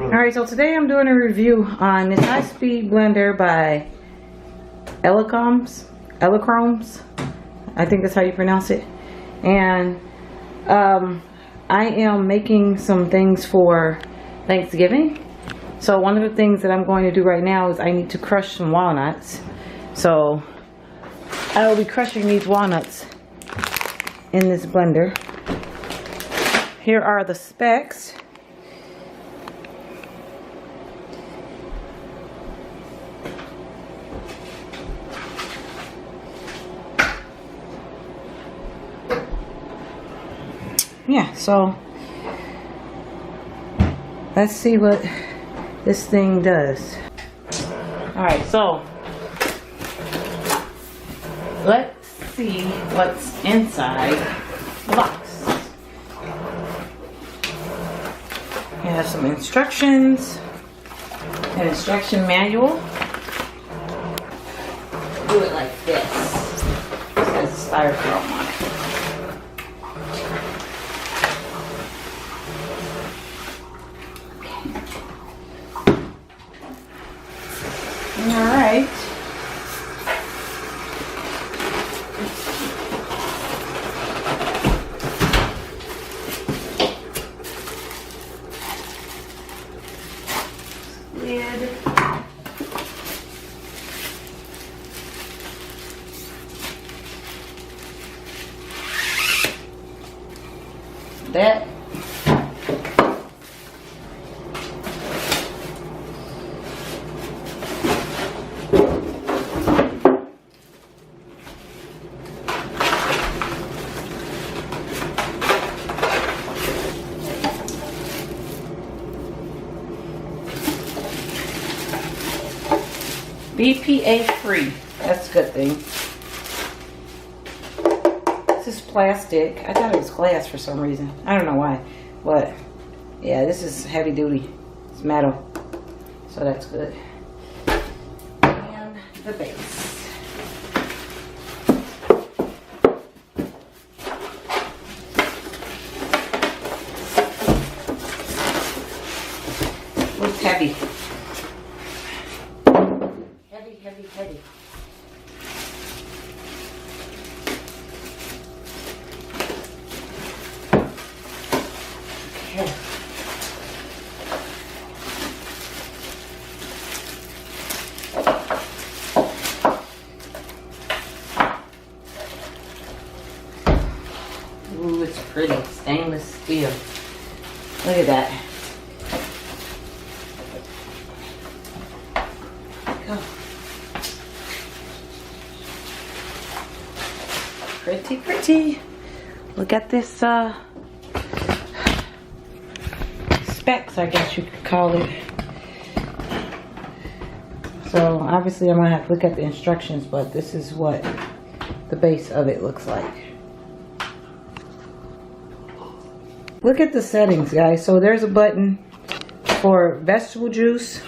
Alright, so today I'm doing a review on this high-speed blender by Elechrome. I think that's how you pronounce it. And I am making some things for Thanksgiving. So one of the things that I'm going to do right now is I need to crush some walnuts. So I will be crushing these walnuts in this blender. Here are the specs. Yeah, so let's see what this thing does. Alright, so let's see what's inside the box. You have some instructions, an instruction manual. Do it like this. It says styrofoam on it. Alright. Lid. That. BPA free. That's a good thing. This is plastic. I thought it was glass for some reason. I don't know why. But yeah, this is heavy duty. It's metal. So that's good. And the base. Looks heavy. Heavy. Okay. Ooh, it's pretty. Stainless steel. Look at that. Go. Pretty. Look at this specs, I guess you could call it. So obviously I'm gonna have to look at the instructions, but this is what the base of it looks like. Look at the settings, guys. So there's a button for vegetable juice,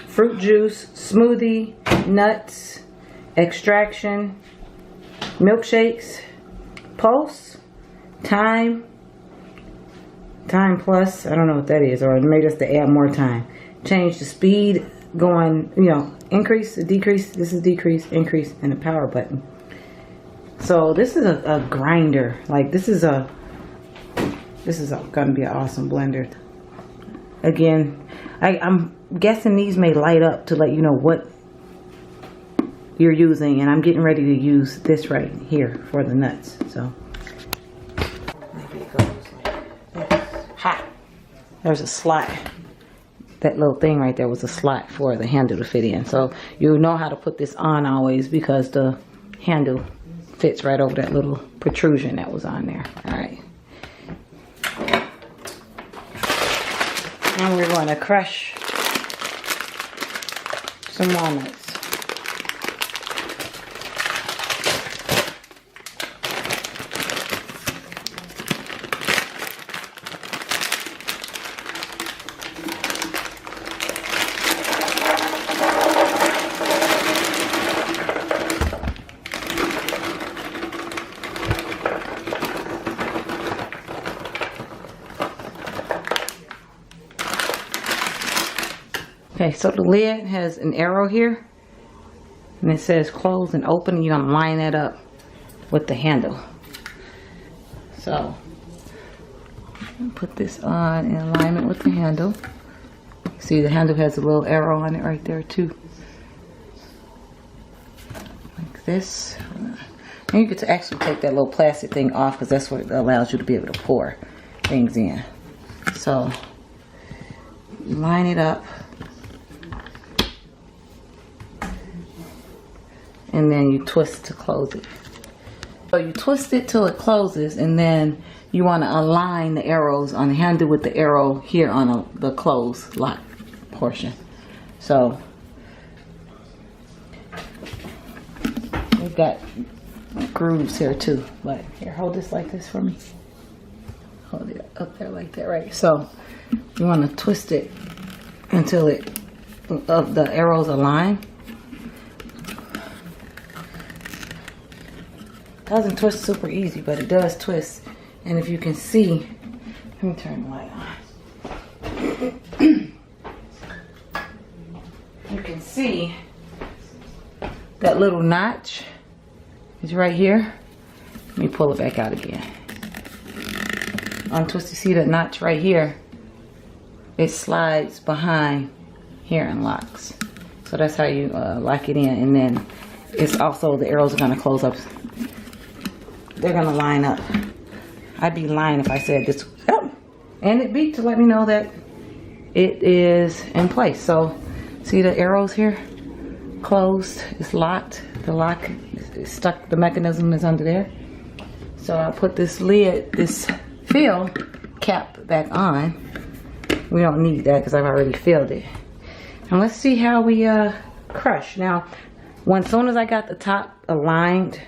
fruit juice, smoothie, nuts, extraction, milkshakes, pulse, time plus, I don't know what that is, or it made us to add more time. Change the speed, going, increase, decrease, this is decrease, increase, and the power button. So this is a grinder. Like this is gonna be an awesome blender. Again, I'm guessing these may light up to let you know what you're using, and I'm getting ready to use this right here for the nuts. So maybe it goes like this. Ha! There's a slot. That little thing right there was a slot for the handle to fit in. So you know how to put this on always, because the handle fits right over that little protrusion that was on there. Alright. And we're going to crush some walnuts. Okay, so the lid has an arrow here, and it says close and open. You're gonna line that up with the handle. So put this on in alignment with the handle. See, the handle has a little arrow on it right there too, like this. And you could actually take that little plastic thing off, because that's what allows you to be able to pour things in. So line it up, and then you twist to close it. So you twist it till it closes, and then you want to align the arrows on the handle with the arrow here on the close lock portion. So we've got grooves here too, but here, hold this like this for me. Hold it up there like that, right? So you want to twist it until the arrows align. Doesn't twist super easy, but it does twist. And if you can see, let me turn the light on. You can see that little notch is right here. Let me pull it back out again. Untwist, you see that notch right here? It slides behind here and locks. So that's how you lock it in. And then it's also, the arrows are gonna close up. They're gonna line up. I'd be lying if I said this. Oh, and it beeped to let me know that it is in place. So see the arrows here? Closed, it's locked. The lock is stuck, the mechanism is under there. So I'll put this lid, this fill cap back on. We don't need that because I've already filled it. And let's see how we crush. Now, as soon as I got the top aligned,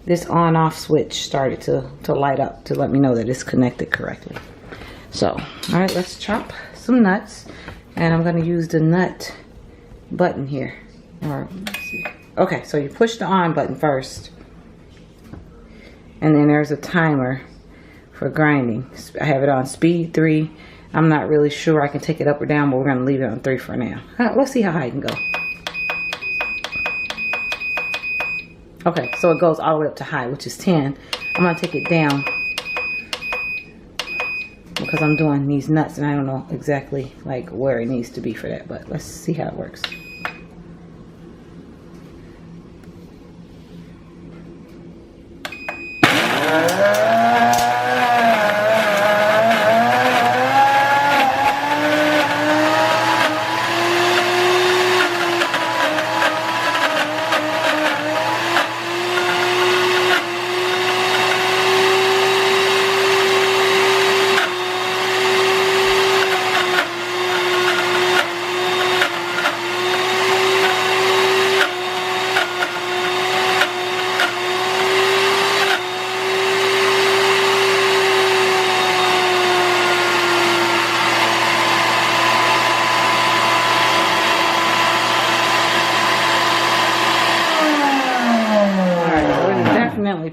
this on off switch started to light up to let me know that it's connected correctly. So, all right, let's chop some nuts. And I'm gonna use the nut button here. Or, let's see. Okay, so you push the on button first. And then there's a timer for grinding. I have it on speed 3. I'm not really sure I can take it up or down, but we're gonna leave it on 3 for now. Let's see how high it can go. Okay, so it goes all the way up to high, which is 10. I'm gonna take it down because I'm doing these nuts and I don't know exactly like where it needs to be for that, but let's see how it works.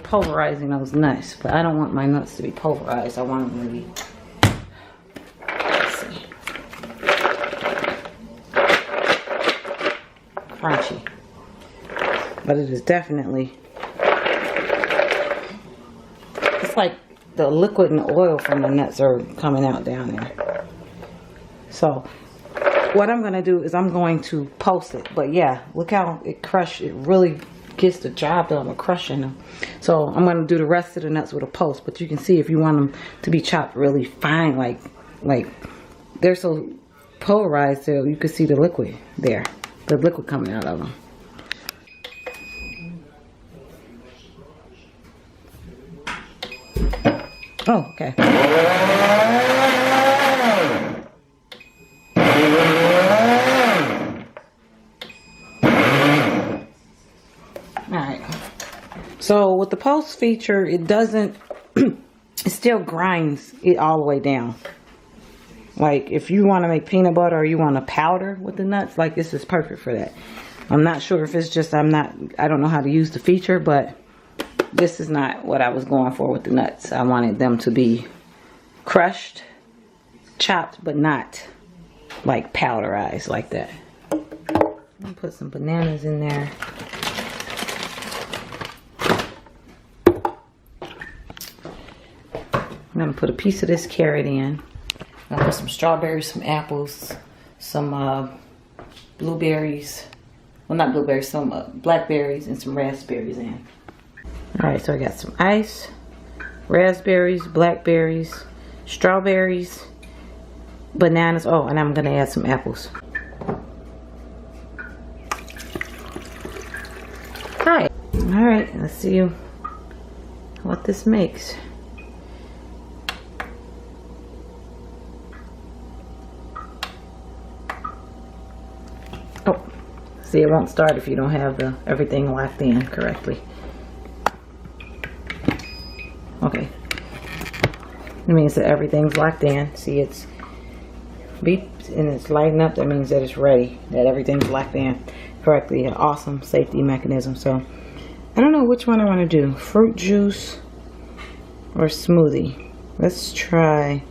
Pulverizing those nuts, but I don't want my nuts to be pulverized. I want them to be, let's see, crunchy. But it is definitely, it's like the liquid and the oil from the nuts are coming out down there. So what I'm going to do is I'm going to post it. But yeah, look how it crushed. It really gets the job done with crushing them. So I'm going to do the rest of the nuts with a post, but you can see if you want them to be chopped really fine, like they're so polarized there, you can see the liquid there, the liquid coming out of them. Oh, okay. So with the post feature, it doesn't, it still grinds it all the way down. Like if you want to make peanut butter or you want to powder with the nuts, like this is perfect for that. I'm not sure if it's just, I don't know how to use the feature, but this is not what I was going for with the nuts. I wanted them to be crushed, chopped, but not like powderized like that. I'm gonna put some bananas in there. I'm gonna put a piece of this carrot in. I'm gonna put some strawberries, some apples, some blueberries. Well, not blueberries, some blackberries and some raspberries in. Alright, so I got some ice, raspberries, blackberries, strawberries, bananas. Oh, and I'm gonna add some apples. Hi. Alright, let's see what this makes. Oh, see, it won't start if you don't have everything locked in correctly. Okay. It means that everything's locked in. See, it's beeps and it's lighting up. That means that it's ready, that everything's locked in correctly. An awesome safety mechanism. So, I don't know which one I want to do. Fruit juice or smoothie. Let's try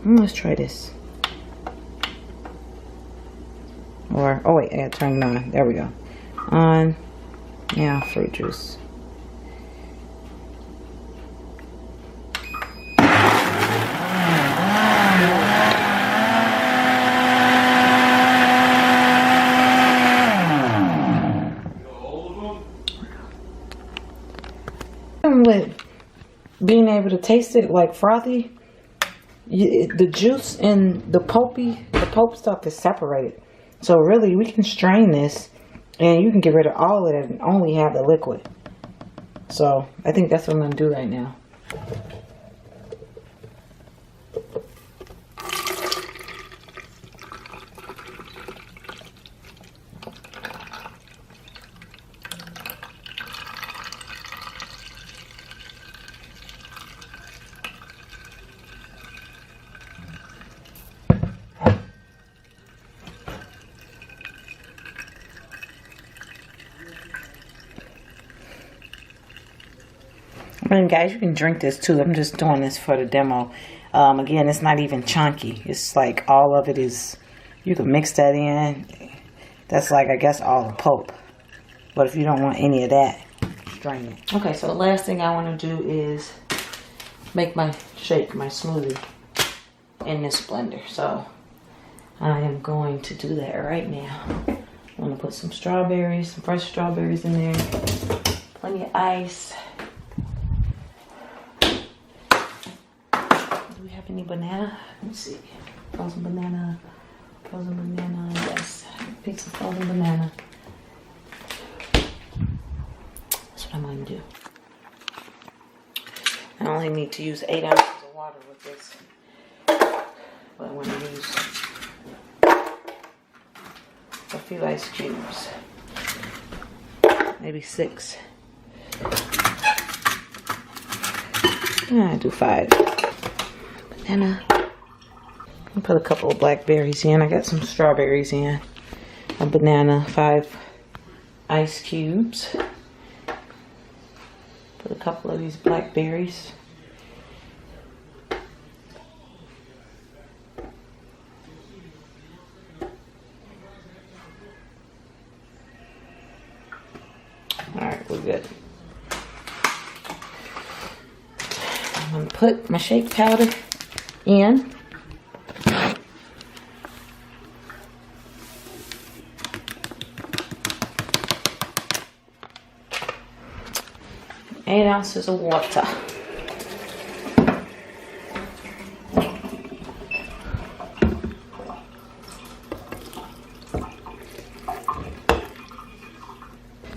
this. Or, oh wait, I gotta turn it on. There we go. On. Yeah, fruit juice. With being able to taste it like frothy, the juice and the pulp stuff is separated. So really, we can strain this, and you can get rid of all of it and only have the liquid. So I think that's what I'm gonna do right now. And guys, you can drink this too. I'm just doing this for the demo. Again, it's not even chunky. It's like all of it is, you can mix that in. That's like, I guess, all the pulp. But if you don't want any of that, strain it. Okay, so the last thing I want to do is make my shake, my smoothie in this blender. So I am going to do that right now. I'm going to put some strawberries, some fresh strawberries in there. Plenty of ice. Do we have any banana? Let me see. Frozen banana. Frozen banana. Yes. Piece of frozen banana. That's what I'm going to do. I only need to use 8 ounces of water with this. But I want to use a few ice cubes. Maybe 6. I do 5. Banana. I'll put a couple of blackberries in. I got some strawberries in. A banana, 5 ice cubes. Put a couple of these blackberries. Alright, we're good. I'm going to put my shake powder in. Eight ounces of water.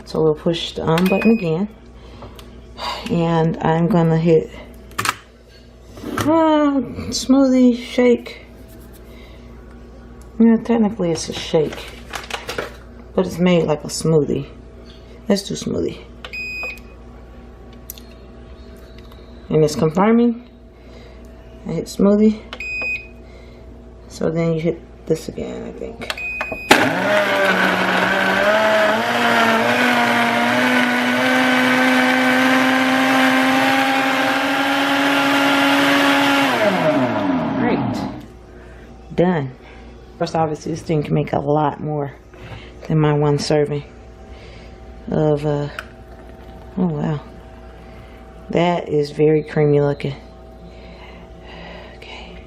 So we'll push the on button again, and I'm gonna hit smoothie shake. Yeah, technically it's a shake, but it's made like a smoothie. Let's do smoothie. And it's confirming. I hit smoothie. So then you hit this again, I think. Great. done. First, obviously, this thing can make a lot more than my one serving of, oh wow. That is very creamy looking. Okay.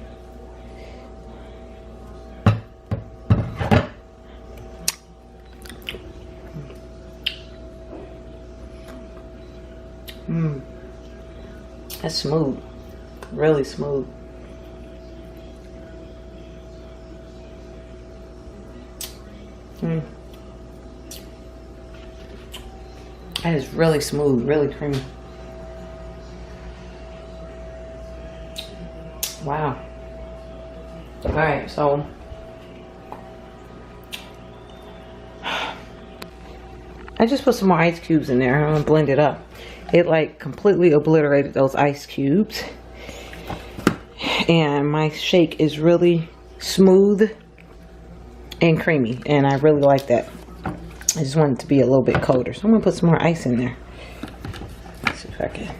That's smooth. Really smooth. That is really smooth, really creamy. Wow. Alright, so I just put some more ice cubes in there. I'm gonna blend it up. It like completely obliterated those ice cubes. And my shake is really smooth and creamy, and I really like that. I just want it to be a little bit colder, so I'm gonna put some more ice in there. Let's see if I can.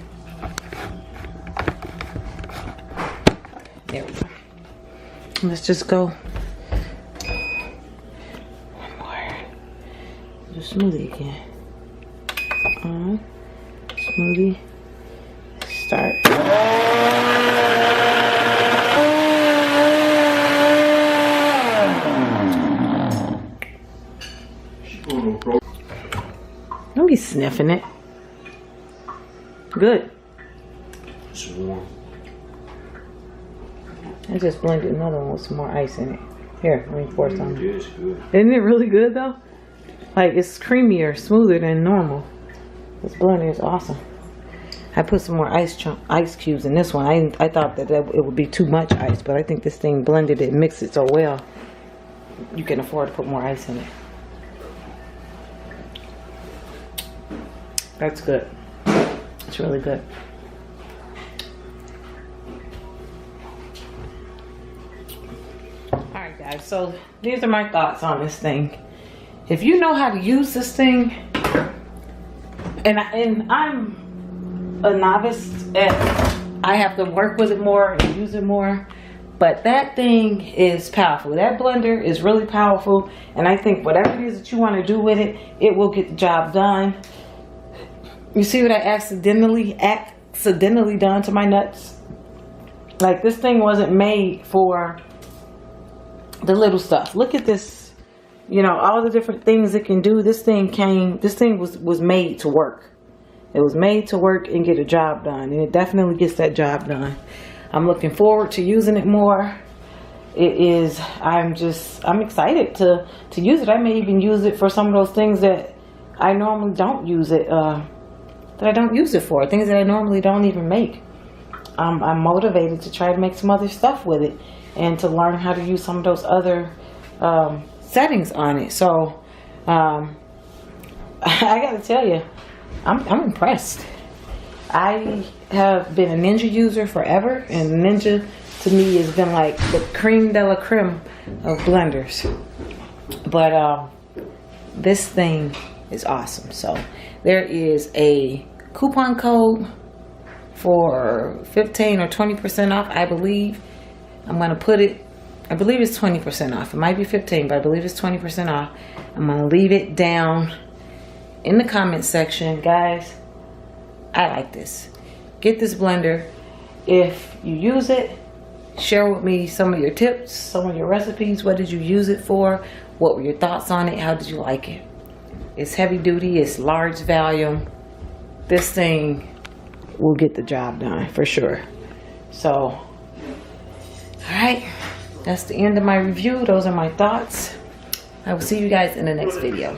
There we go. Let's just go one more. Do smoothie again. Smoothie. Start. Don't be sniffing it. Good. It's warm. I just blended another one with some more ice in it. Here, let me pour some. Yeah, it's good. Isn't it really good though? Like, it's creamier, smoother than normal. This blender is awesome. I put some more ice cubes in this one. I thought that it would be too much ice, but I think this thing blended it, mixed it so well. You can afford to put more ice in it. That's good. It's really good. Alright guys, so these are my thoughts on this thing. If you know how to use this thing, and I'm a novice at, I have to work with it more and use it more, but that thing is powerful. That blender is really powerful, and I think whatever it is that you want to do with it, it will get the job done. You see what I accidentally done to my nuts? Like, this thing wasn't made for the little stuff. Look at this, you know, all the different things it can do. This thing was made to work. It was made to work and get a job done, and it definitely gets that job done. I'm looking forward to using it more. I'm excited to use it. I may even use it for some of those things that I normally don't use it, for, things that I normally don't even make. I'm motivated to try to make some other stuff with it and to learn how to use some of those other settings on it. So I gotta tell you, I'm impressed. I have been a Ninja user forever, and Ninja to me has been like the creme de la creme of blenders. But this thing is awesome. So there is a coupon code for 15 or 20% off, I believe. I'm going to put it, I believe it's 20% off. It might be 15, but I believe it's 20% off. I'm going to leave it down in the comment section. Guys, I like this. Get this blender. If you use it, share with me some of your tips, some of your recipes. What did you use it for? What were your thoughts on it? How did you like it? It's heavy duty. It's large volume. This thing will get the job done for sure. So, all right. That's the end of my review. Those are my thoughts. I will see you guys in the next video.